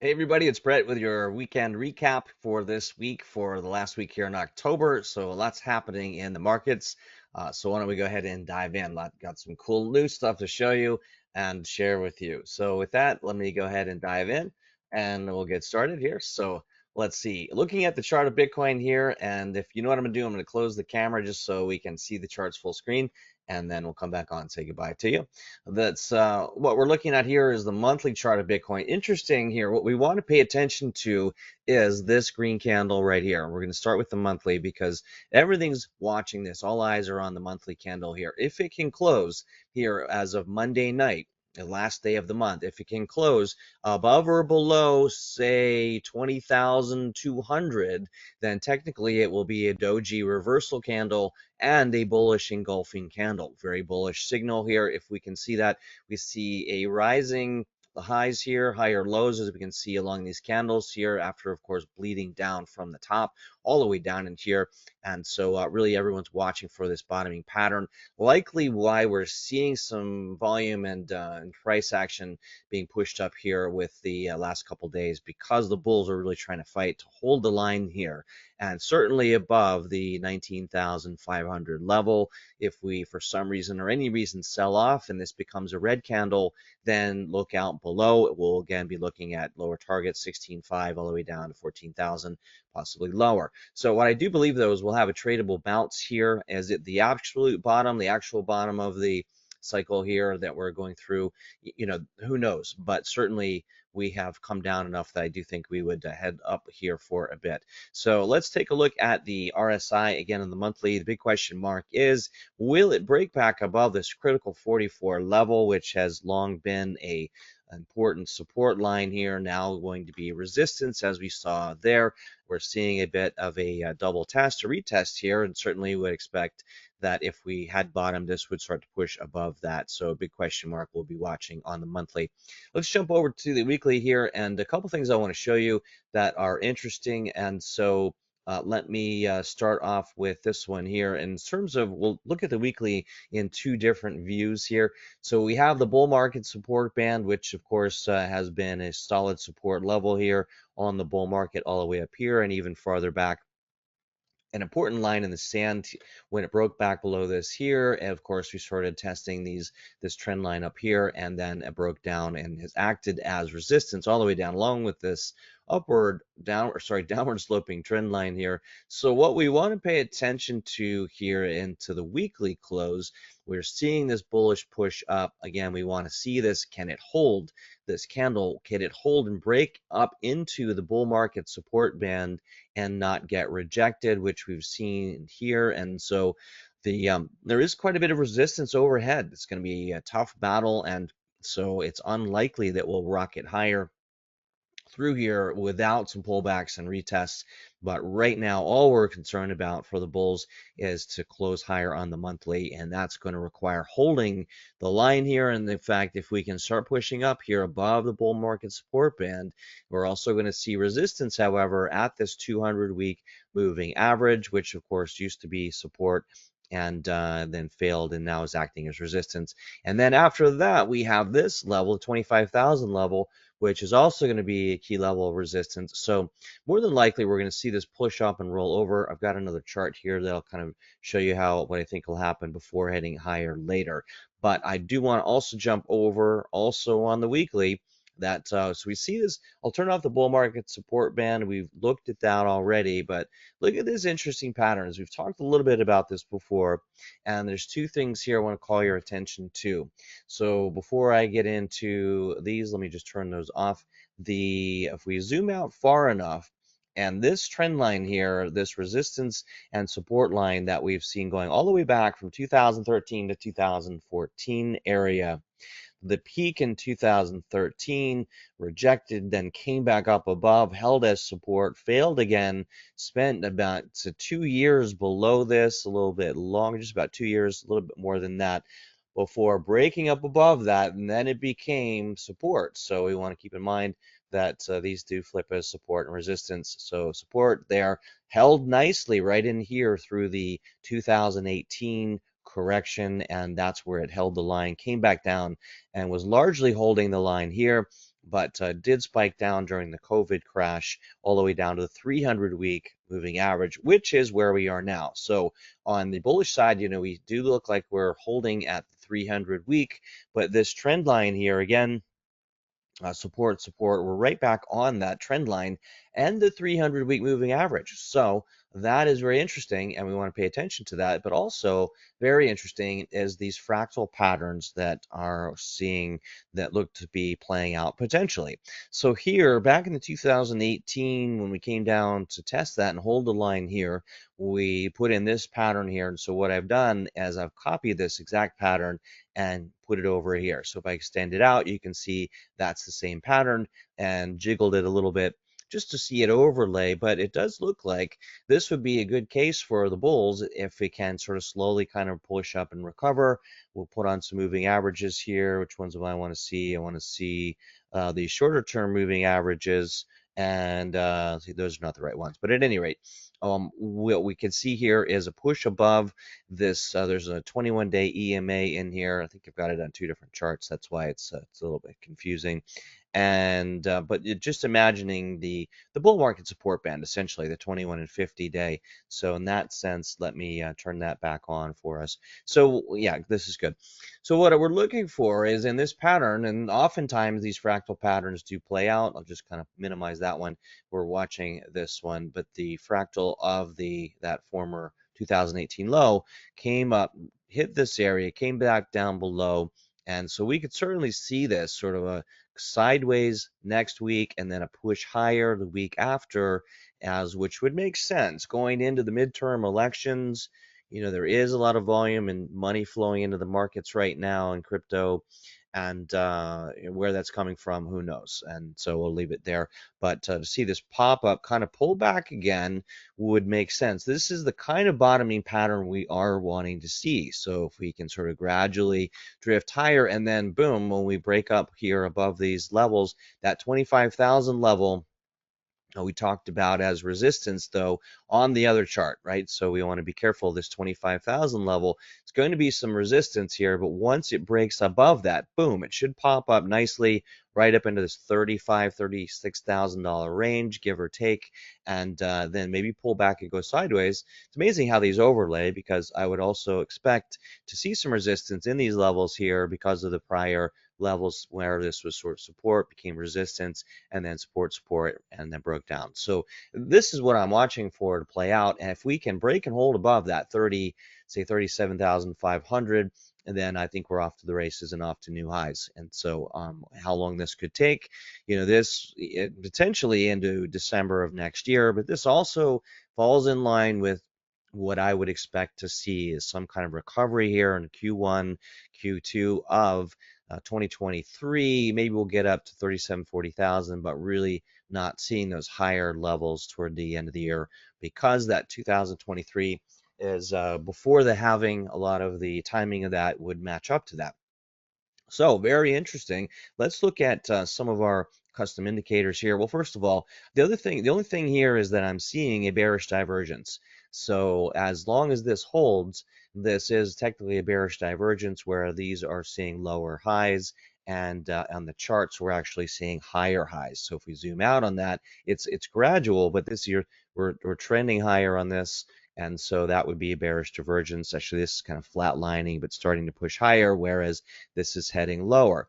Hey everybody, it's Brett with your weekend recap for this week, for the last week here in October. So lots happening in the markets. So why don't we go ahead and dive in? Got some cool new stuff to show you and share with you. So with that, let me go ahead and dive in and we'll get started here. So let's see. Looking at the chart of Bitcoin here, and if you know what I'm gonna do, I'm gonna close the camera just so we can see the charts full screen, and then we'll come back on and say goodbye to you. That's what we're looking at here is the monthly chart of Bitcoin. Interesting here. What we want to pay attention to is this green candle right here. We're going to start with the monthly because everything's watching this. All eyes are on the monthly candle here. If it can close here as of Monday night, the last day of the month, if it can close above or below, say 20,200, then technically it will be a doji reversal candle and a bullish engulfing candle. Very bullish signal here. If we can see that, we see a rising the highs here, higher lows, as we can see along these candles here, after, of course, bleeding down from the top all the way down in here. And so really everyone's watching for this bottoming pattern. Likely why we're seeing some volume and price action being pushed up here with the last couple days, because the bulls are really trying to fight to hold the line here, and certainly above the 19,500 level. If we, for some reason or any reason, sell off and this becomes a red candle, then look out below. We'll again be looking at lower targets, 16.5 all the way down to 14,000, possibly lower. So what I do believe, though, is we'll have a tradable bounce here. Is it the absolute bottom, the actual bottom of the cycle here that we're going through? Who knows? But certainly we have come down enough that I do think we would head up here for a bit. So let's take a look at the RSI again in the monthly. The big question mark is, will it break back above this critical 44 level, which has long been a important support line here, now going to be resistance, as we saw there. We're seeing a bit of a double test, a retest here, and certainly would expect that if we had bottomed, this would start to push above that. So a big question mark we'll be watching on the monthly. Let's jump over to the weekly here, and a couple things I want to show you that are interesting. And so let me start off with this one here. In terms of, we'll look at the weekly in two different views here. So we have the bull market support band, which of course has been a solid support level here on the bull market all the way up here and even farther back. An important line in the sand when it broke back below this here, and of course we started testing this trend line up here, and then it broke down and has acted as resistance all the way down along with this downward sloping trend line here. So what we want to pay attention to here into the weekly close, we're seeing this bullish push up. Again, we want to see this. Can it hold this candle? Can it hold and break up into the bull market support band and not get rejected, which we've seen here? And so there is quite a bit of resistance overhead. It's going to be a tough battle, and so it's unlikely that we'll rocket higher through here without some pullbacks and retests. But right now, all we're concerned about for the bulls is to close higher on the monthly, and that's going to require holding the line here. And in fact, if we can start pushing up here above the bull market support band, we're also going to see resistance, however, at this 200-week moving average, which of course used to be support and then failed and now is acting as resistance. And then after that, we have this level, the 25,000 level, which is also going to be a key level of resistance. So more than likely, we're going to see this push up and roll over. I've got another chart here that'll kind of show you what I think will happen before heading higher later. But I do want to also jump over also on the weekly that so we see this. I'll turn off the bull market support band. We've looked at that already, but look at this interesting patterns. We've talked a little bit about this before, and there's two things here I want to call your attention to. So before I get into these, let me just turn those off. If we zoom out far enough, and this trend line here, this resistance and support line that we've seen going all the way back from 2013 to 2014 area, the peak in 2013, rejected, then came back up above, held as support, failed again, spent about 2 years below this, a little bit longer, just about 2 years, a little bit more than that, before breaking up above that, and then it became support. So we want to keep in mind that these do flip as support and resistance. So support there, held nicely right in here through the 2018 correction, and that's where it held the line, came back down and was largely holding the line here. but did spike down during the COVID crash all the way down to the 300-week moving average, which is where we are now. So on the bullish side, we do look like we're holding at the 300-week, but this trend line here again, support, we're right back on that trend line and the 300-week moving average. So that is very interesting, and we want to pay attention to that. But also very interesting is these fractal patterns that are seeing that look to be playing out potentially. So here, back in the 2018, when we came down to test that and hold the line here, we put in this pattern here. And so what I've done is I've copied this exact pattern and put it over here. So if I extend it out, you can see that's the same pattern, and jiggled it a little bit just to see it overlay. But it does look like this would be a good case for the bulls if it can sort of slowly kind of push up and recover. We'll put on some moving averages here. Which ones do I want to see? I want to see the shorter term moving averages, and see, those are not the right ones. But at any rate, what we can see here is a push above this. There's a 21-day EMA in here. I think I've got it on two different charts. That's why it's a little bit confusing. And but just imagining the bull market support band, essentially the 21 and 50-day. So in that sense, let me turn that back on for us. So yeah, this is good. So what we're looking for is in this pattern, and oftentimes these fractal patterns do play out. I'll just kind of minimize that one. We're watching this one, but the fractal of that former 2018 low came up, hit this area, came back down below. And so we could certainly see this sort of a sideways next week and then a push higher the week after, which would make sense going into the midterm elections. There is a lot of volume and money flowing into the markets right now in crypto, and where that's coming from, who knows? And so we'll leave it there. But to see this pop up kind of pull back again would make sense. This is the kind of bottoming pattern we are wanting to see. So if we can sort of gradually drift higher, and then boom, when we break up here above these levels, that 25,000 level we talked about as resistance, though, on the other chart, right? So we want to be careful. This 25,000 level, it's going to be some resistance here, but once it breaks above that, boom, it should pop up nicely right up into this $35,000, $36,000 range, give or take, and then maybe pull back and go sideways. It's amazing how these overlay, because I would also expect to see some resistance in these levels here because of the prior levels where this was sort of support, became resistance, and then support, and then broke down. So this is what I'm watching for to play out. And if we can break and hold above that 37,500, and then I think we're off to the races and off to new highs. And so how long this could take, this potentially into December of next year, but this also falls in line with what I would expect to see is some kind of recovery here in Q1, Q2 of 2023. Maybe we'll get up to 37,000, 40,000, but really not seeing those higher levels toward the end of the year, because that 2023 is before the halving. A lot of the timing of that would match up to that. So very interesting. Let's look at some of our custom indicators here. Well, first of all, the only thing here is that I'm seeing a bearish divergence. So as long as this holds, this is technically a bearish divergence where these are seeing lower highs, and on the charts we're actually seeing higher highs. So if we zoom out on that, it's gradual, but this year we're trending higher on this. And so that would be a bearish divergence. Actually, this is kind of flatlining, but starting to push higher, whereas this is heading lower.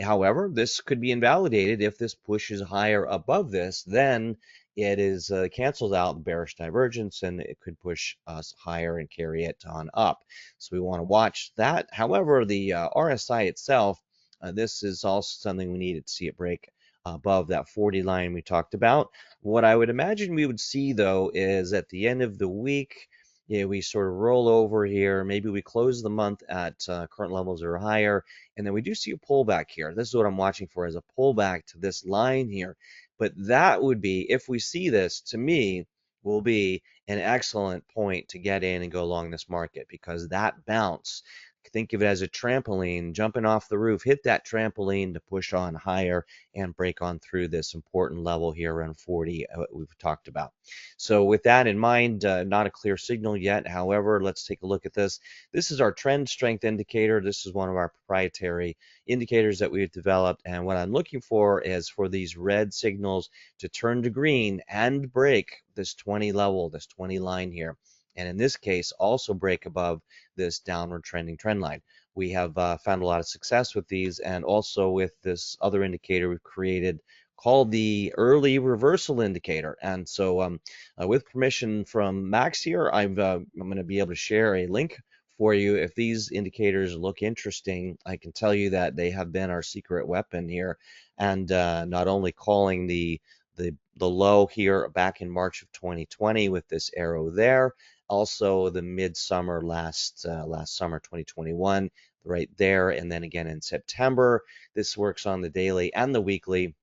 However, this could be invalidated if this pushes higher above this. Then it is cancels out bearish divergence, and it could push us higher and carry it on up. So we want to watch that. However, the RSI itself, this is also something we needed to see it break above that 40 line we talked about. What I would imagine we would see, though, is at the end of the week, we sort of roll over here. Maybe we close the month at current levels or higher, and then we do see a pullback here. This is what I'm watching for, is a pullback to this line here. But that would be, if we see this, to me, will be an excellent point to get in and go along this market, because that bounce think of it as a trampoline, jumping off the roof, hit that trampoline to push on higher and break on through this important level here around 40 we've talked about. So with that in mind, not a clear signal yet. However, let's take a look at this. This is our trend strength indicator. This is one of our proprietary indicators that we've developed. And what I'm looking for is for these red signals to turn to green and break this 20 level, this 20 line here. And in this case, also break above this downward trending trend line. We have found a lot of success with these, and also with this other indicator we've created called the early reversal indicator. And so with permission from Max here, I'm going to be able to share a link for you. If these indicators look interesting, I can tell you that they have been our secret weapon here, and not only calling the low here back in March of 2020 with this arrow there, also the midsummer last summer 2021 right there, and then again in September. This works on the daily and the weekly.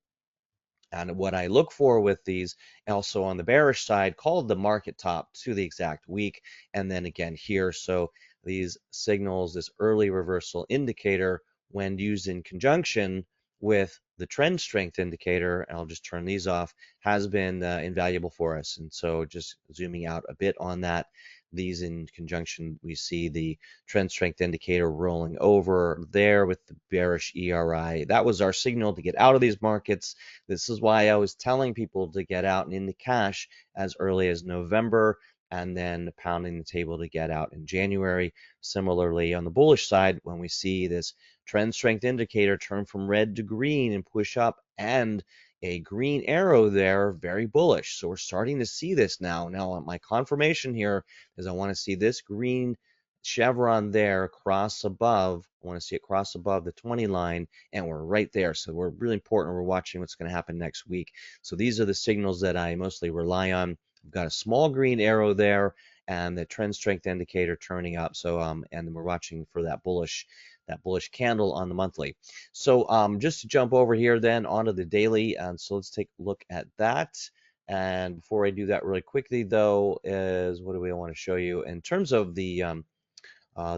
And what I look for with these, also on the bearish side, called the market top to the exact week, and then again here. So these signals, this early reversal indicator, when used in conjunction with the trend strength indicator, and I'll just turn these off, has been invaluable for us. And so just zooming out a bit on that, these in conjunction, we see the trend strength indicator rolling over there with the bearish ERI. That was our signal to get out of these markets. This is why I was telling people to get out and into cash as early as November, and then pounding the table to get out in January. Similarly, on the bullish side, when we see this trend strength indicator turn from red to green and push up, and a green arrow there, very bullish. So we're starting to see this now. Now, my confirmation here is I want to see this green chevron there cross above. I want to see it cross above the 20 line, and we're right there. So we're really important. We're watching what's going to happen next week. So these are the signals that I mostly rely on. We've got a small green arrow there, and the trend strength indicator turning up. So and we're watching for that bullish candle on the monthly. So just to jump over here then onto the daily, and so let's take a look at that. And before I do that really quickly though, is what do we want to show you in terms of the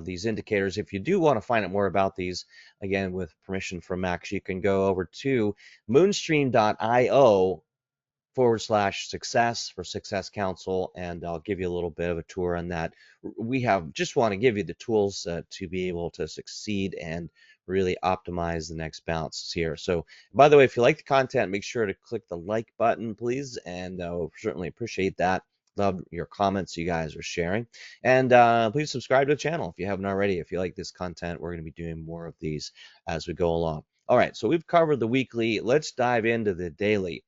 these indicators. If you do want to find out more about these, again with permission from Max, you can go over to moonstream.io/success for Success Council, and I'll give you a little bit of a tour on that. We just want to give you the tools to be able to succeed and really optimize the next bounce here. So by the way, if you like the content, make sure to click the like button, please, and certainly appreciate that. Love your comments you guys are sharing, and please subscribe to the channel if you haven't already. If you like this content, we're going to be doing more of these as we go along. All right, so we've covered the weekly. Let's dive into the daily.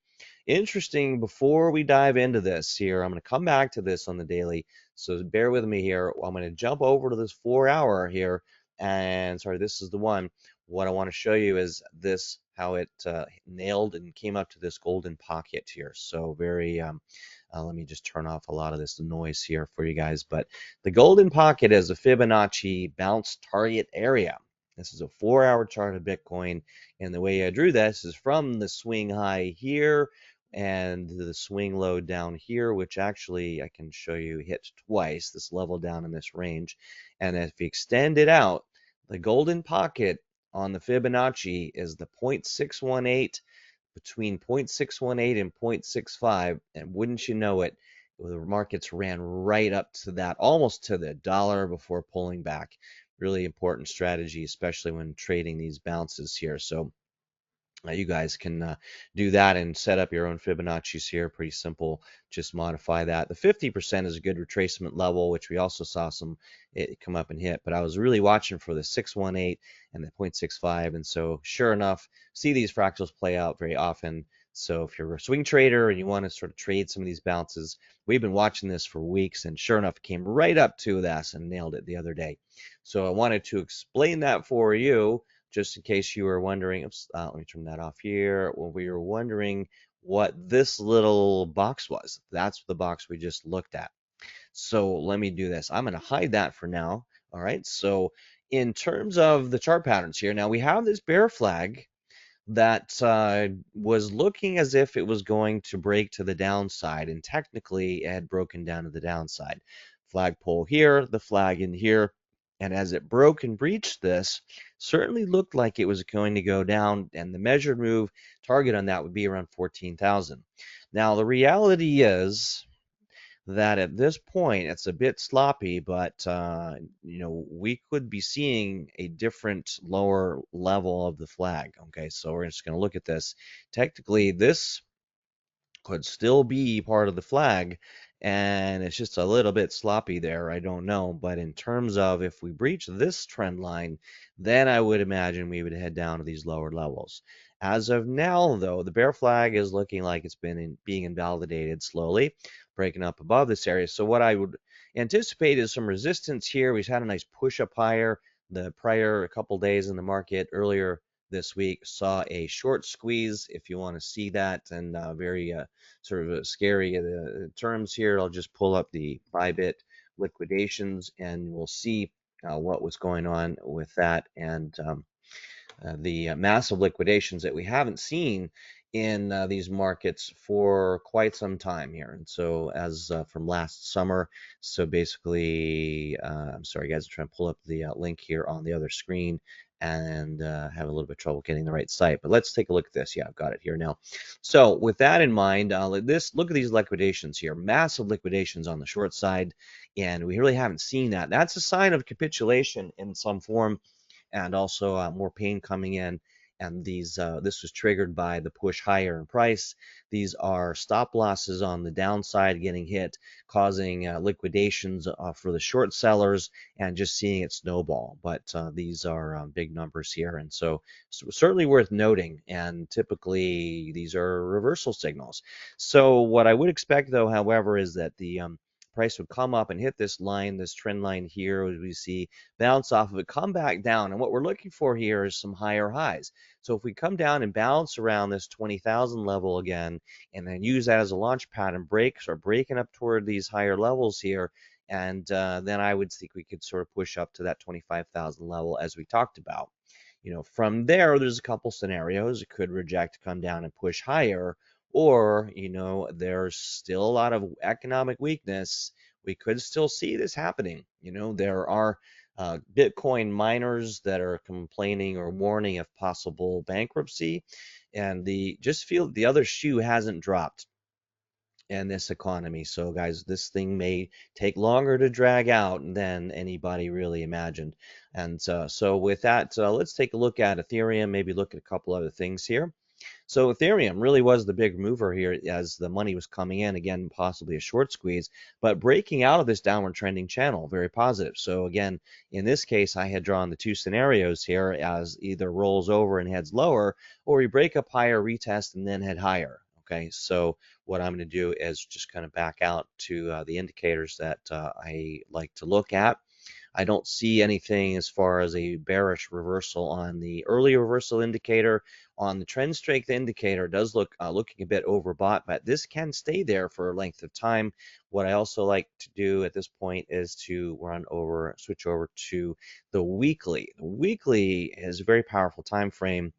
Interesting, before we dive into this here, I'm going to come back to this on the daily, so bear with me here. I'm going to jump over to this 4-hour here, and sorry, this is the one. What I want to show you is this, how it nailed and came up to this golden pocket here. So very, let me just turn off a lot of this noise here for you guys, but the golden pocket is a Fibonacci bounce target area. This is a 4-hour chart of Bitcoin, and the way I drew this is from the swing high here and the swing low down here, which actually I can show you hit twice, this level down in this range. And if you extend it out, the golden pocket on the Fibonacci is the 0.618, between 0.618 and 0.65, and wouldn't you know it, the markets ran right up to that, almost to the dollar before pulling back. Really important strategy, especially when trading these bounces here. So you guys can do that and set up your own Fibonacci's here. Pretty simple. Just modify that. The 50% is a good retracement level, which we also saw it come up and hit. But I was really watching for the 618 and the 0.65. And so sure enough, see these fractals play out very often. So if you're a swing trader and you want to sort of trade some of these bounces, we've been watching this for weeks, and sure enough, it came right up to this and nailed it the other day. So I wanted to explain that for you, just in case you were wondering. Let me turn that off here. When we were wondering what this little box was, that's the box we just looked at. So let me do this. I'm going to hide that for now. All right. So in terms of the chart patterns here, now we have this bear flag that was looking as if it was going to break to the downside, and technically it had broken down to the downside. Flagpole here, the flag in here, And as it broke and breached this, certainly looked like it was going to go down, and the measured move target on that would be around 14,000. Now, the reality is that at this point it's a bit sloppy, but we could be seeing a different lower level of the flag. Okay, so we're just going to look at this. Technically, this could still be part of the flag, and it's just a little bit sloppy there. I don't know, but in terms of if we breach this trend line, then I would imagine we would head down to these lower levels. As of now, though, the bear flag is looking like it's being invalidated slowly, breaking up above this area. So what I would anticipate is some resistance here. We've had a nice push up higher. The prior couple days in the market earlier this week saw a short squeeze, if you want to see that, and very sort of scary terms here. I'll just pull up the Bybit liquidations and we'll see what was going on with that, and the massive liquidations that we haven't seen in these markets for quite some time here. And so as from last summer, so basically, I'm sorry guys, I'm trying to pull up the link here on the other screen and have a little bit of trouble getting the right site. But let's take a look at this. Yeah, I've got it here now. So with that in mind, look at these liquidations here, massive liquidations on the short side, and we really haven't seen that. That's a sign of capitulation in some form, and also more pain coming in. And this was triggered by the push higher in price. These are stop losses on the downside getting hit, causing liquidations for the short sellers, and just seeing it snowball. But these are big numbers here, and so certainly worth noting. And typically these are reversal signals. So what I would expect, though, however, is that the price would come up and hit this line, this trend line here, as we see, bounce off of it, come back down. And what we're looking for here is some higher highs. So if we come down and bounce around this 20,000 level again, and then use that as a launch pad and start breaking up toward these higher levels here, and then I would think we could sort of push up to that 25,000 level as we talked about. From there, there's a couple scenarios. It could reject, come down and push higher, or, there's still a lot of economic weakness. We could still see this happening. There are Bitcoin miners that are complaining or warning of possible bankruptcy, and just feel the other shoe hasn't dropped in this economy. So guys, this thing may take longer to drag out than anybody really imagined. And so with that, let's take a look at Ethereum, maybe look at a couple other things here. So Ethereum really was the big mover here as the money was coming in, again, possibly a short squeeze, but breaking out of this downward trending channel, very positive. So again, in this case, I had drawn the two scenarios here as either rolls over and heads lower, or we break up higher, retest, and then head higher. Okay, so what I'm going to do is just kind of back out to the indicators that I like to look at. I don't see anything as far as a bearish reversal on the early reversal indicator. On the trend strength indicator, it does look looking a bit overbought, but this can stay there for a length of time. What I also like to do at this point is to switch over to the weekly. The weekly is a very powerful time frame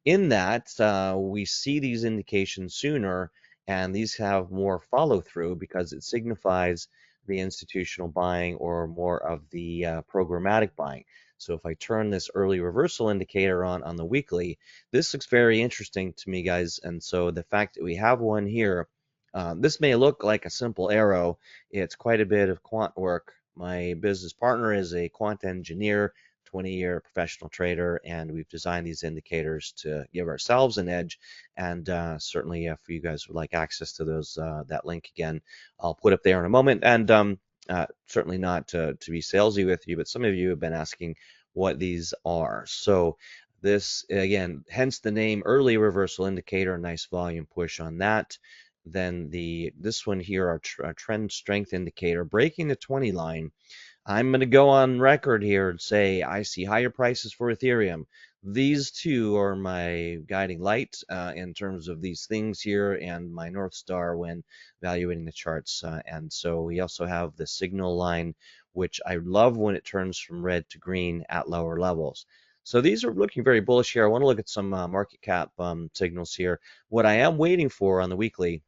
in that we see these indications sooner, and these have more follow through because it signifies the institutional buying or more of the programmatic buying. So if I turn this early reversal indicator on the weekly, this looks very interesting to me, guys. And so the fact that we have one here, this may look like a simple arrow. It's quite a bit of quant work. My business partner is a quant engineer, 20-year professional trader, and we've designed these indicators to give ourselves an edge. And certainly if you guys would like access to those, that link again, I'll put up there in a moment. And certainly not to be salesy with you, but some of you have been asking what these are. So this, again, hence the name early reversal indicator, nice volume push on that. Then this one here, our trend strength indicator, breaking the 20 line. I'm going to go on record here and say I see higher prices for Ethereum. These two are my guiding light in terms of these things here, and my North Star when evaluating the charts. And so we also have the signal line, which I love when it turns from red to green at lower levels. So these are looking very bullish here. I want to look at some market cap signals here. What I am waiting for on the weekly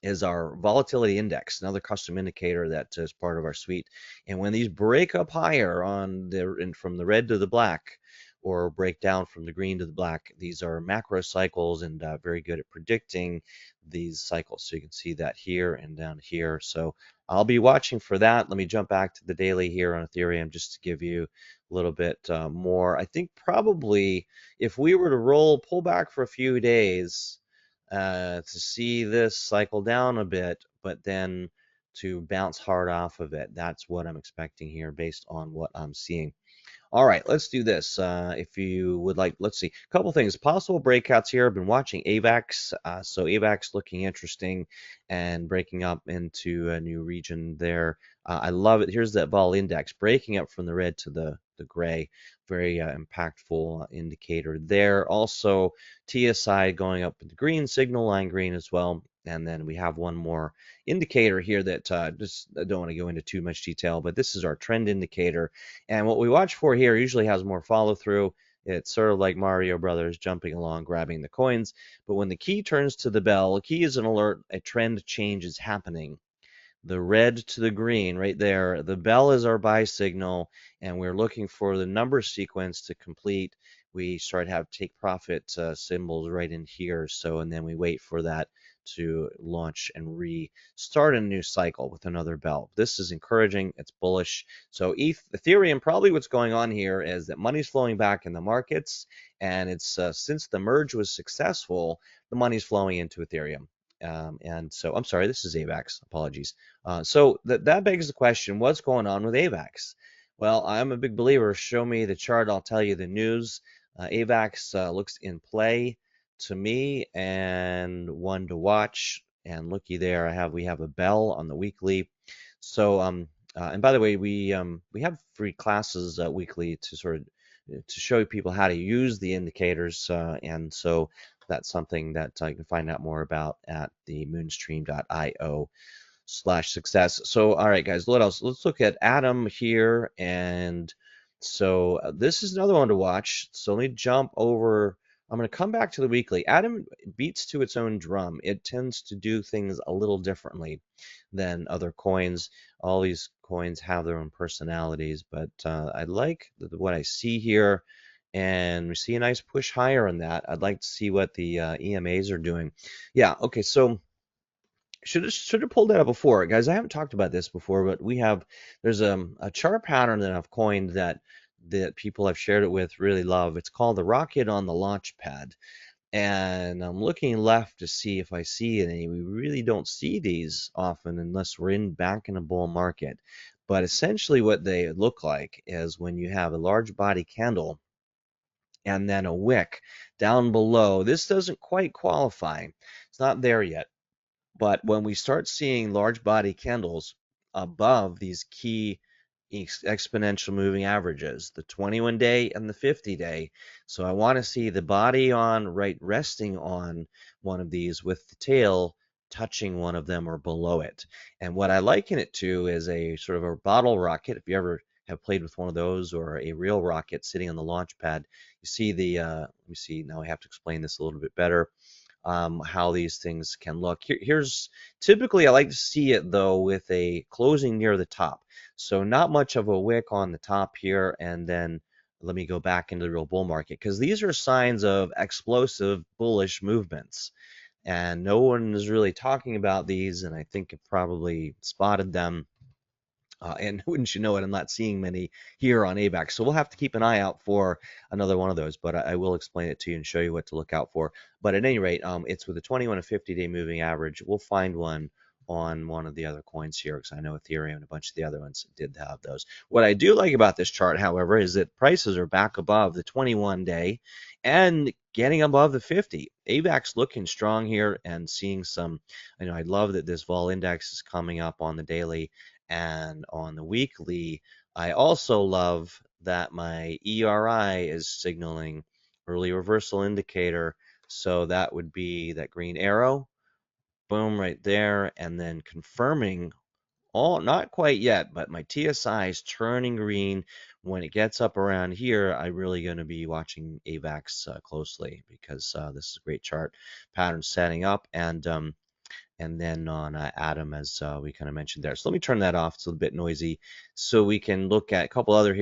is our volatility index, another custom indicator that is part of our suite. And when these break up higher on the and from the red to the black, or break down from the green to the black, these are macro cycles and very good at predicting these cycles. So you can see that here and down here. So I'll be watching for that. Let me jump back to the daily here on Ethereum just to give you a little bit more. I think probably if we were to pull back for a few days, to see this cycle down a bit, but then to bounce hard off of it. That's what I'm expecting here based on what I'm seeing. All right, let's do this. If you would like, let's see, a couple things. Possible breakouts here. I've been watching AVAX. So AVAX looking interesting and breaking up into a new region there. I love it. Here's that vol index breaking up from the red to the gray. Very impactful indicator there. Also, TSI going up with the green, signal line green as well. And then we have one more indicator here that just I don't want to go into too much detail, but this is our trend indicator. And what we watch for here usually has more follow through. It's sort of like Mario Brothers jumping along, grabbing the coins. But when the key turns to the bell, the key is an alert, a trend change is happening. The red to the green right there, the bell is our buy signal, and we're looking for the number sequence to complete. We start to have take profit symbols right in here. So, and then we wait for that to launch and restart a new cycle with another bell. This is encouraging. It's bullish. So Ethereum, probably what's going on here is that money's flowing back in the markets, and it's since the merge was successful, the money's flowing into Ethereum. And so, I'm sorry, this is AVAX. Apologies. So that begs the question, what's going on with AVAX? Well, I'm a big believer. Show me the chart, I'll tell you the news. AVAX looks in play to me and one to watch. And looky there, we have a bell on the weekly. So and by the way, we have free classes weekly to sort of to show people how to use the indicators, and so that's something that you can find out more about at the moonstream.io/success. So, all right, guys, what else? Let's look at Atom here. And so this is another one to watch. So let me jump over. I'm going to come back to the weekly. Atom beats to its own drum. It tends to do things a little differently than other coins. All these coins have their own personalities, but I like what I see here. And we see a nice push higher on that. I'd like to see what the EMAs are doing. Yeah, okay, so should have pulled that up before, guys. I haven't talked about this before, but there's a chart pattern that I've coined that people I've shared it with really love. It's called the rocket on the launch pad. And I'm looking left to see if I see any. We really don't see these often unless we're back in a bull market. But essentially what they look like is when you have a large body candle and then a wick down below. This doesn't quite qualify. It's not there yet. But when we start seeing large body candles above these key exponential moving averages, the 21-day and the 50-day, so I want to see the body resting on one of these with the tail touching one of them or below it. And what I liken it to is a sort of a bottle rocket. If you ever have played with one of those, or a real rocket sitting on the launch pad, you see let me see, now I have to explain this a little bit better. How these things can look. Here's typically I like to see it though with a closing near the top. So not much of a wick on the top here, and then let me go back into the real bull market, because these are signs of explosive bullish movements. And no one is really talking about these, and I think I've probably spotted them. And wouldn't you know it, I'm not seeing many here on AVAX. So we'll have to keep an eye out for another one of those, but I will explain it to you and show you what to look out for. But at any rate, it's with a 21 and 50-day moving average. We'll find one on one of the other coins here, because I know Ethereum and a bunch of the other ones did have those. What I do like about this chart, however, is that prices are back above the 21-day and getting above the 50. AVAX looking strong here and seeing some, I love that this vol index is coming up on the daily and on the weekly. I also love that my ERI is signaling early reversal indicator. So that would be that green arrow, boom, right there, and then confirming not quite yet, but my TSI is turning green. When it gets up around here, I'm really going to be watching AVAX closely, because this is a great chart pattern setting up. And and then on Atom, as we kind of mentioned there. So let me turn that off. It's a little bit noisy, so we can look at a couple other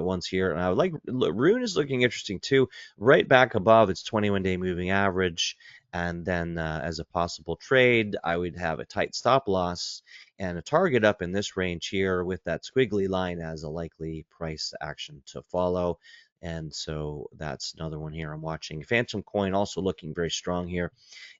ones here. And I would like Rune is looking interesting too. Right back above its 21-day moving average, and then as a possible trade, I would have a tight stop loss and a target up in this range here with that squiggly line as a likely price action to follow. And so that's another one here I'm watching. Fantom coin also looking very strong here.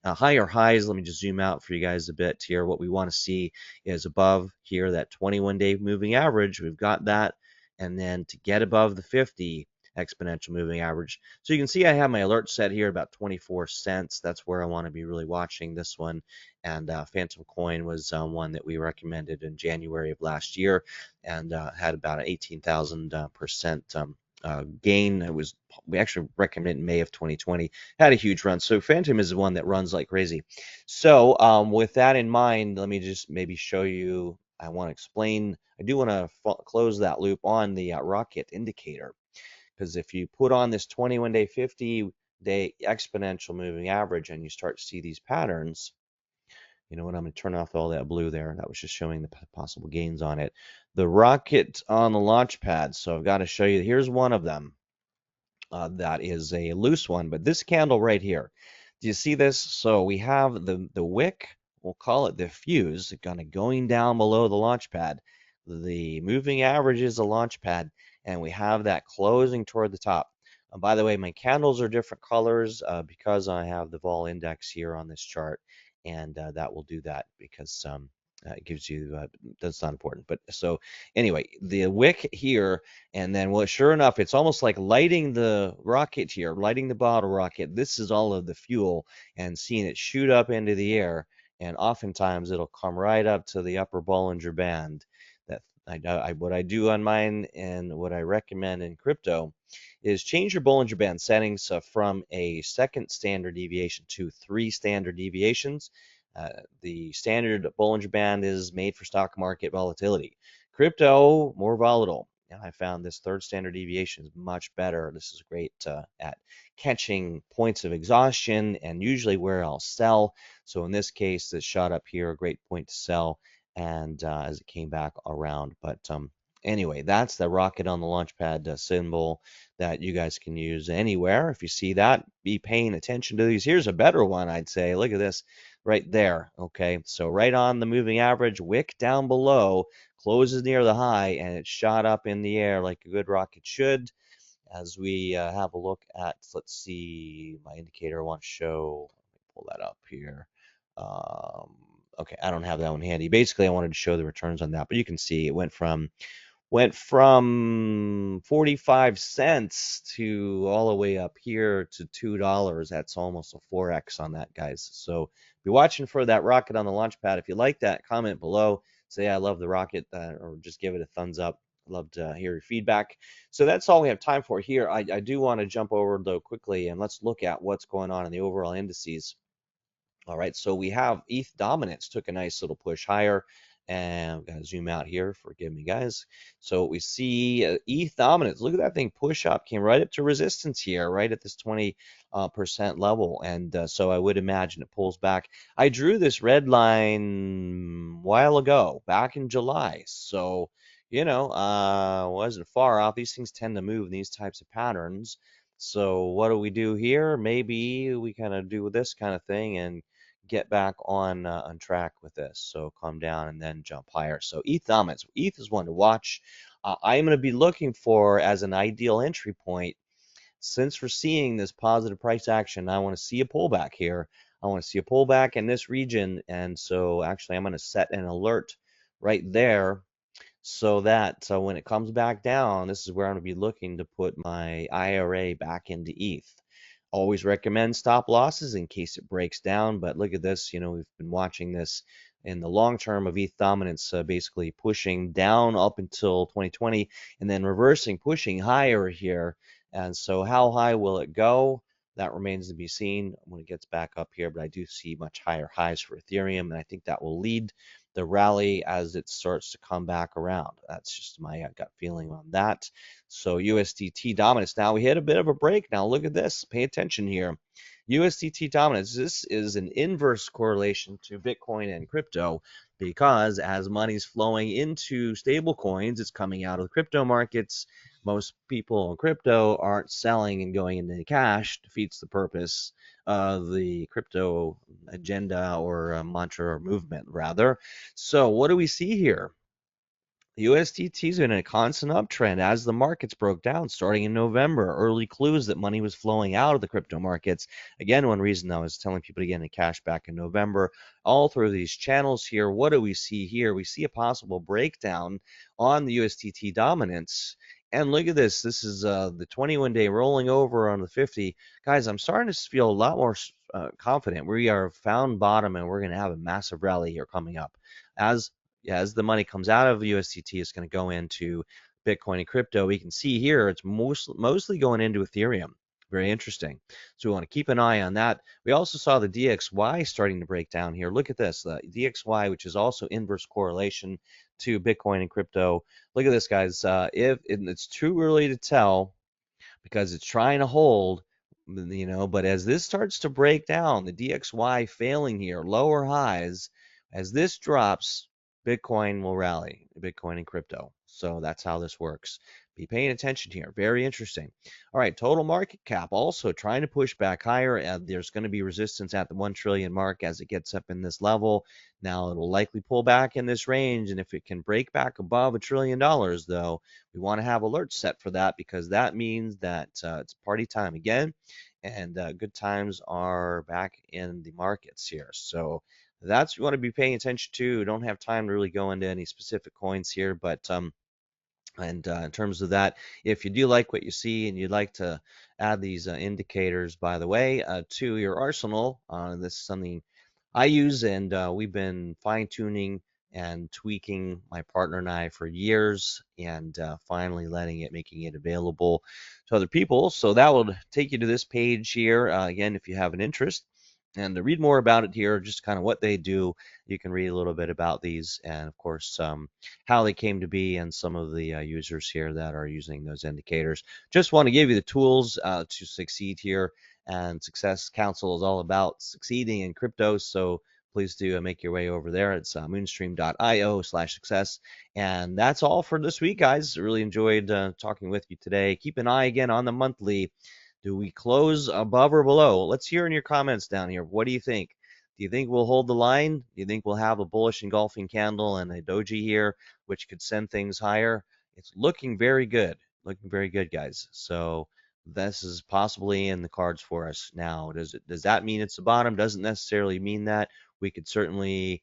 Higher highs, let me just zoom out for you guys a bit here. What we want to see is above here, that 21-day moving average. We've got that. And then to get above the 50 exponential moving average. So you can see I have my alert set here about 24 cents. That's where I want to be really watching this one. And Fantom coin was one that we recommended in January of last year, and had about an 18,000% gain. We actually recommended in May of 2020. Had a huge run. So Fantom is the one that runs like crazy. So with that in mind, let me just maybe show you. I want to explain. I do want to close that loop on the rocket indicator, because if you put on this 21-day, 50-day exponential moving average and you start to see these patterns, you know what, I'm going to turn off all that blue there. That was just showing the possible gains on it. The rocket on the launch pad. So I've got to show you. Here's one of them. That is a loose one, but this candle right here. Do you see this? So we have the wick. We'll call it the fuse, kind of going down below the launch pad. The moving average is the launch pad, and we have that closing toward the top. By the way, my candles are different colors because I have the vol index here on this chart, and that will do that because it gives you, that's not important. But so anyway, the wick here, and then, well, sure enough, it's almost like lighting the rocket here, lighting the bottle rocket. This is all of the fuel, and seeing it shoot up into the air, and oftentimes it'll come right up to the upper Bollinger Band. That what I do on mine and what I recommend in crypto is change your Bollinger Band settings from a second standard deviation to 3 standard deviations. The standard Bollinger Band is made for stock market volatility. Crypto, more volatile. And I found this third standard deviation is much better. This is great at catching points of exhaustion and usually where I'll sell. So in this case, this shot up here, a great point to sell, and as it came back around. But anyway, that's the rocket on the launch pad symbol that you guys can use anywhere. If you see that, be paying attention to these. Here's a better one, I'd say. Look at this right there. Okay, so right on the moving average, wick down below, closes near the high, and it shot up in the air like a good rocket should. As we have a look at, let's see, my indicator I want to show. Let me pull that up here. Okay, I don't have that one handy. Basically, I wanted to show the returns on that, but you can see it went from 45 cents to all the way up here to $2. That's almost a 4x on that, guys. So be watching for that rocket on the launch pad. If you like that, comment below. Say I love the rocket, or just give it a thumbs up. Love to hear your feedback. So that's all we have time for here. I do want to jump over though quickly, and let's look at what's going on in the overall indices. All right, so we have ETH Dominance took a nice little push higher, and I'm going to zoom out here. Forgive me, guys. So we see ETH Dominance. Look at that thing push up, came right up to resistance here, right at this 20% level. And so I would imagine it pulls back. I drew this red line a while ago, back in July. So, you know, wasn't far off. These things tend to move in these types of patterns. So what do we do here? Maybe we kind of do this kind of thing and get back on track with this. So calm down and then jump higher. So ETH Dominance. ETH is one to watch. I'm going to be looking for as an ideal entry point. Since we're seeing this positive price action, I want to see a pullback here. I want to see a pullback in this region. And so actually I'm going to set an alert right there, so that when it comes back down, this is where I'm going to be looking to put my IRA back into ETH. Always recommend stop losses in case it breaks down, but look at this. You know, we've been watching this in the long term of ETH Dominance, basically pushing down up until 2020 and then reversing, pushing higher here. And so how high will it go? That remains to be seen when it gets back up here, but I do see much higher highs for Ethereum, and I think that will lead the rally as it starts to come back around. That's just my gut feeling on that. So USDT Dominance. Now we hit a bit of a break. Now look at this. Pay attention here. USDT dominance, this is an inverse correlation to Bitcoin and crypto, because as money's flowing into stable coins, it's coming out of the crypto markets. Most people in crypto aren't selling and going into cash, defeats the purpose of the crypto agenda or mantra or movement, rather. So what do we see here? The USDT is in a constant uptrend as the markets broke down starting in November. Early clues that money was flowing out of the crypto markets. Again, one reason I was telling people to get into cash back in November. All through these channels here, what do we see here? We see a possible breakdown on the USDT dominance. And look at this. This is the 21-day rolling over on the 50. Guys, I'm starting to feel a lot more confident. We are found bottom, and we're going to have a massive rally here coming up. As the money comes out of USDT, it's going to go into Bitcoin and crypto. We can see here it's mostly going into Ethereum. Very interesting. So we want to keep an eye on that. We also saw the DXY starting to break down here. Look at this, the DXY, which is also inverse correlation to Bitcoin and crypto. Look at this, guys. If it's too early to tell because it's trying to hold, but as this starts to break down, the DXY failing here, lower highs, as this drops, Bitcoin will rally, Bitcoin and crypto. So that's how this works. Be paying attention here. Very interesting. All right, total market cap also trying to push back higher. There's going to be resistance at the 1 trillion mark as it gets up in this level. Now it will likely pull back in this range, and if it can break back above $1 trillion, though, we want to have alerts set for that, because that means that it's party time again, and good times are back in the markets here. So that's what you want to be paying attention to. Don't have time to really go into any specific coins here, but in terms of that, if you do like what you see and you'd like to add these indicators, by the way, to your arsenal, this is something I use, and we've been fine-tuning and tweaking, my partner and I, for years, and finally making it available to other people. So that will take you to this page here. Again, if you have an interest, and to read more about it here, just kind of what they do, you can read a little bit about these, and of course, how they came to be, and some of the users here that are using those indicators. Just want to give you the tools to succeed here, and Success Council is all about succeeding in crypto, so please do make your way over there. It's moonstream.io/success. And that's all for this week, guys. Really enjoyed talking with you today. Keep an eye again on the monthly. Do we close above or below? Let's hear in your comments down here. What do you think? Do you think we'll hold the line? Do you think we'll have a bullish engulfing candle and a doji here, which could send things higher? It's looking very good. Looking very good, guys. So this is possibly in the cards for us now. Does that mean it's the bottom? Doesn't necessarily mean that. We could certainly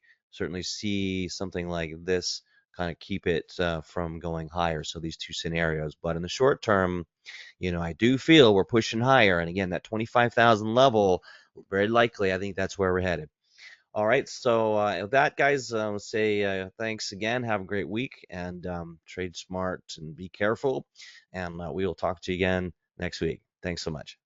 see something like this kind of keep it from going higher. So these two scenarios. But in the short term, I do feel we're pushing higher. And again, that 25,000 level, very likely, I think that's where we're headed. All right. So with that, guys, say thanks again. Have a great week, and trade smart and be careful. And we will talk to you again next week. Thanks so much.